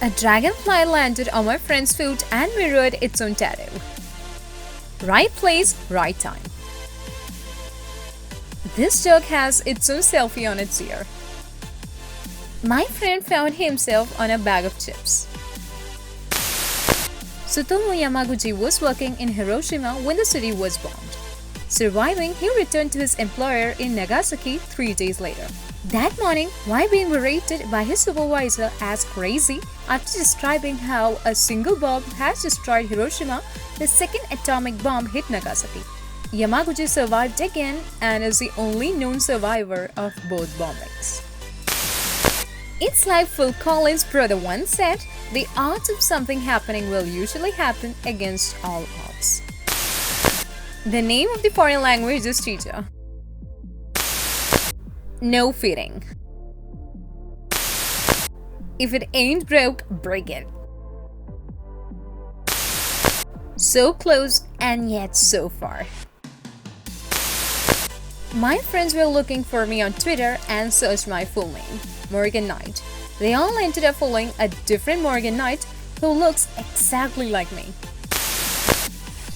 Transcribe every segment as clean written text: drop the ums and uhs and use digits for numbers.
A dragonfly landed on my friend's foot and mirrored its own tattoo. Right place, right time. This dog has its own selfie on its ear. My friend found himself on a bag of chips. Tsutomu Yamaguchi was working in Hiroshima when the city was bombed. Surviving, he returned to his employer in Nagasaki 3 days later. That morning, while being berated by his supervisor as crazy after describing how a single bomb has destroyed Hiroshima, the second atomic bomb hit Nagasaki. Yamaguchi survived again and is the only known survivor of both bombings. It's like Phil Collins' brother once said, the odds of something happening will usually happen against all odds. The name of the foreign languages teacher. No fitting. If it ain't broke, break it. So close and yet so far. My friends were looking for me on Twitter and searched my full name, Morgan Knight. They all ended up following a different Morgan Knight who looks exactly like me.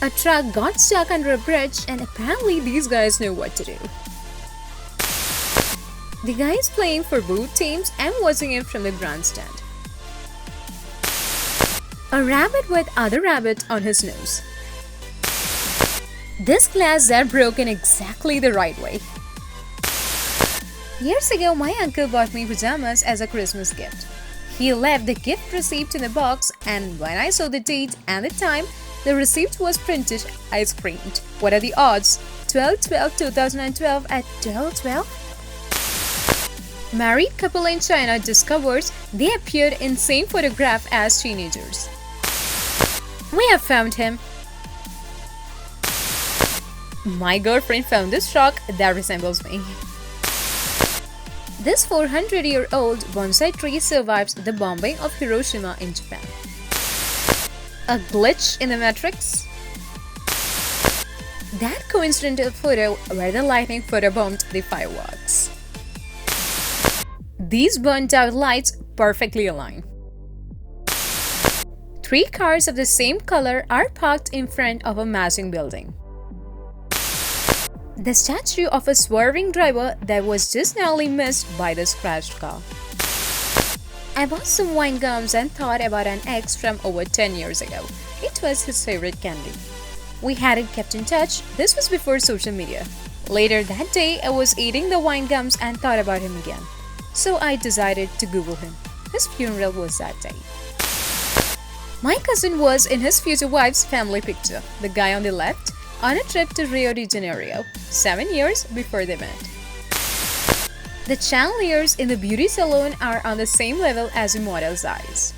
A truck got stuck under a bridge and apparently these guys know what to do. The guy is playing for both teams and watching it from the grandstand. A rabbit with other rabbit on his nose. This glass are broken exactly the right way. Years ago, my uncle bought me pajamas as a Christmas gift. He left the gift receipt in the box, and when I saw the date and the time the receipt was printed, I screamed. What are the odds? 12/12/2012 at 12:12? Married couple in China discovers they appeared in same photograph as teenagers. We have found him. My girlfriend found this rock that resembles me. This 400-year-old bonsai tree survives the bombing of Hiroshima in Japan. A glitch in the matrix? That coincidental photo where the lightning photobombed the fireworks. These burnt out lights perfectly align. 3 cars of the same color are parked in front of a matching building. The statue of a swerving driver that was just narrowly missed by the scratched car. I bought some wine gums and thought about an ex from over 10 years ago. It was his favorite candy. We hadn't kept in touch. This was before social media. Later that day, I was eating the wine gums and thought about him again. So I decided to Google him. His funeral was that day. My cousin was in his future wife's family picture, the guy on the left, on a trip to Rio de Janeiro, 7 years before they met. The chandeliers in the beauty salon are on the same level as the model's eyes.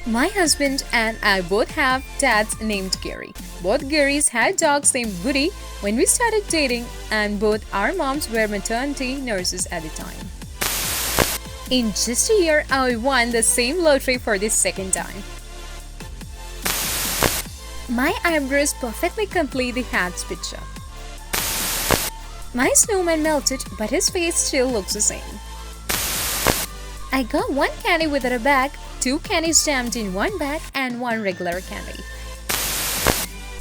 My husband and I both have dads named Gary. Both Garys had dogs named Woody when we started dating, and both our moms were maternity nurses at the time. In just a year, I won the same lottery for the second time. My eyebrows perfectly complete the hat's picture. My snowman melted, but his face still looks the same. I got 1 candy without a bag, 2 candies jammed in 1 bag, and 1 regular candy.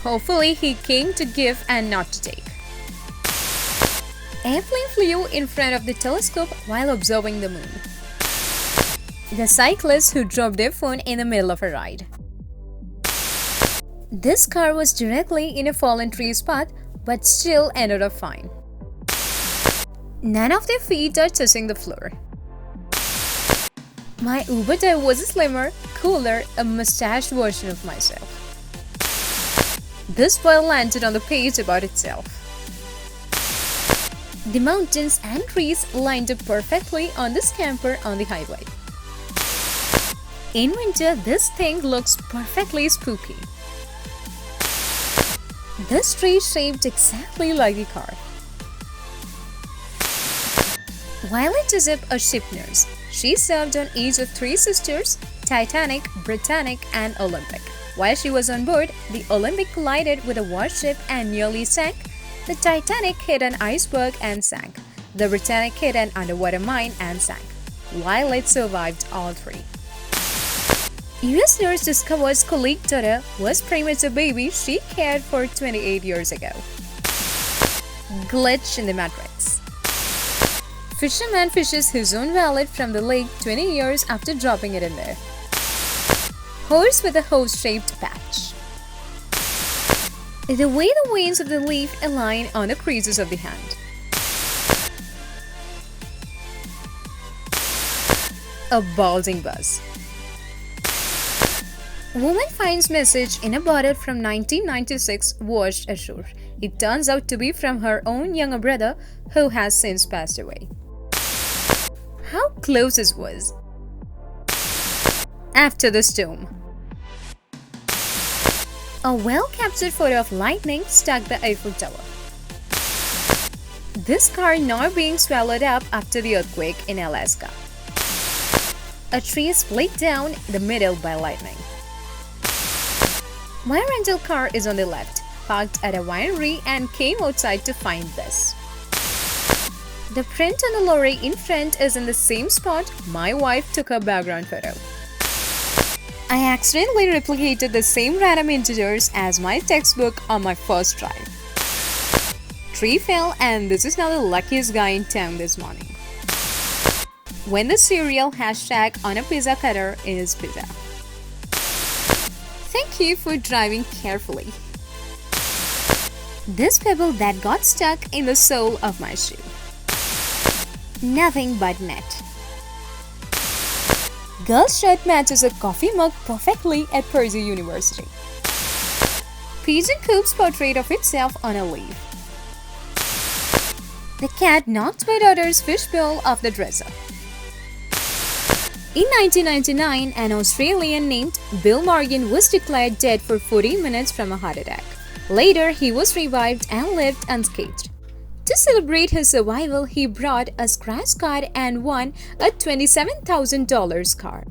Hopefully, he came to give and not to take. Airplane flew in front of the telescope while observing the moon. The cyclist who dropped their phone in the middle of a ride. This car was directly in a fallen tree's path, but still ended up fine. None of their feet are touching the floor. My Uber driver was a slimmer, cooler, a mustached version of myself. This file landed on the page about itself. The mountains and trees lined up perfectly on this camper on the highway. In winter, this thing looks perfectly spooky. This tree shaped exactly like the car. Violet is a ship nurse. She served on each of 3 sisters, Titanic, Britannic, and Olympic. While she was on board, the Olympic collided with a warship and nearly sank. The Titanic hit an iceberg and sank. The Britannic hit an underwater mine and sank. Violet survived all 3. US nurse discovers colleague daughter was premature baby she cared for 28 years ago. Glitch in the Matrix. Fisherman fishes his own wallet from the lake 20 years after dropping it in there. Horse with a hose-shaped patch. The way the veins of the leaf align on the creases of the hand. A balding buzz. Woman finds message in a bottle from 1996 washed ashore. It turns out to be from her own younger brother who has since passed away. How close it was. After the storm. A well-captured photo of lightning struck the Eiffel Tower. This car now being swallowed up after the earthquake in Alaska. A tree split down the middle by lightning. My rental car is on the left, parked at a winery and came outside to find this. The print on the lorry in front is in the same spot my wife took her background photo. I accidentally replicated the same random integers as my textbook on my first try. Tree fell and this is now the luckiest guy in town this morning. When the cereal hashtag on a pizza cutter is pizza. Thank you for driving carefully. This pebble that got stuck in the sole of my shoe. Nothing but net. Girl's shirt matches a coffee mug perfectly at Purdue University. Pigeon poops portrait of itself on a leaf. The cat knocked my daughter's fishbowl off the dresser. In 1999, an Australian named Bill Morgan was declared dead for 14 minutes from a heart attack. Later, he was revived and lived unscathed. To celebrate his survival, he brought a scratch card and won a $27,000 car.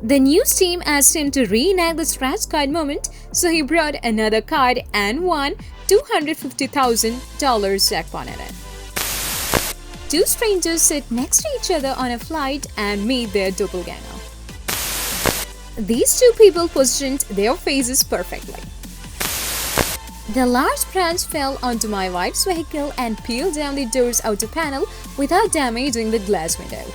The news team asked him to reenact the scratch card moment, so he brought another card and won $250,000 jackpot in it. Two strangers sit next to each other on a flight and meet their doppelganger. These two people positioned their faces perfectly. The large branch fell onto my wife's vehicle and peeled down the door's outer panel without damaging the glass window.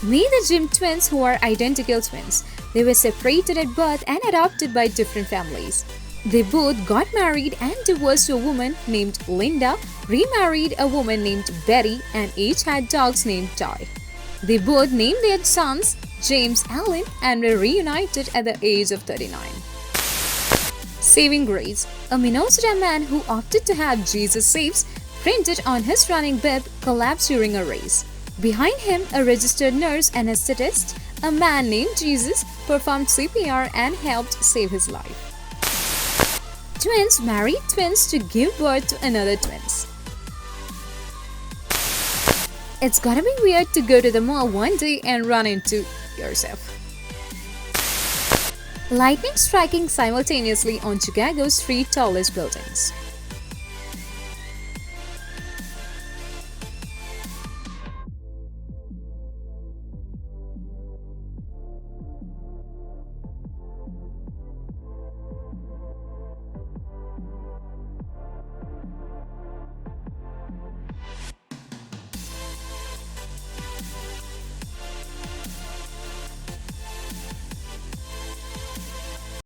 Meet the Jim twins, who are identical twins. They were separated at birth and adopted by different families. They both got married and divorced to a woman named Linda, remarried a woman named Betty, and each had dogs named Toy. They both named their sons James Allen and were reunited at the age of 39. Saving grace. A Minnesota man who opted to have Jesus Saves printed on his running bib collapsed during a race. Behind him, a registered nurse anesthetist, a man named Jesus, performed CPR and helped save his life. Twins married twins to give birth to another twins. It's gotta be weird to go to the mall one day and run into yourself. Lightning striking simultaneously on Chicago's three tallest buildings.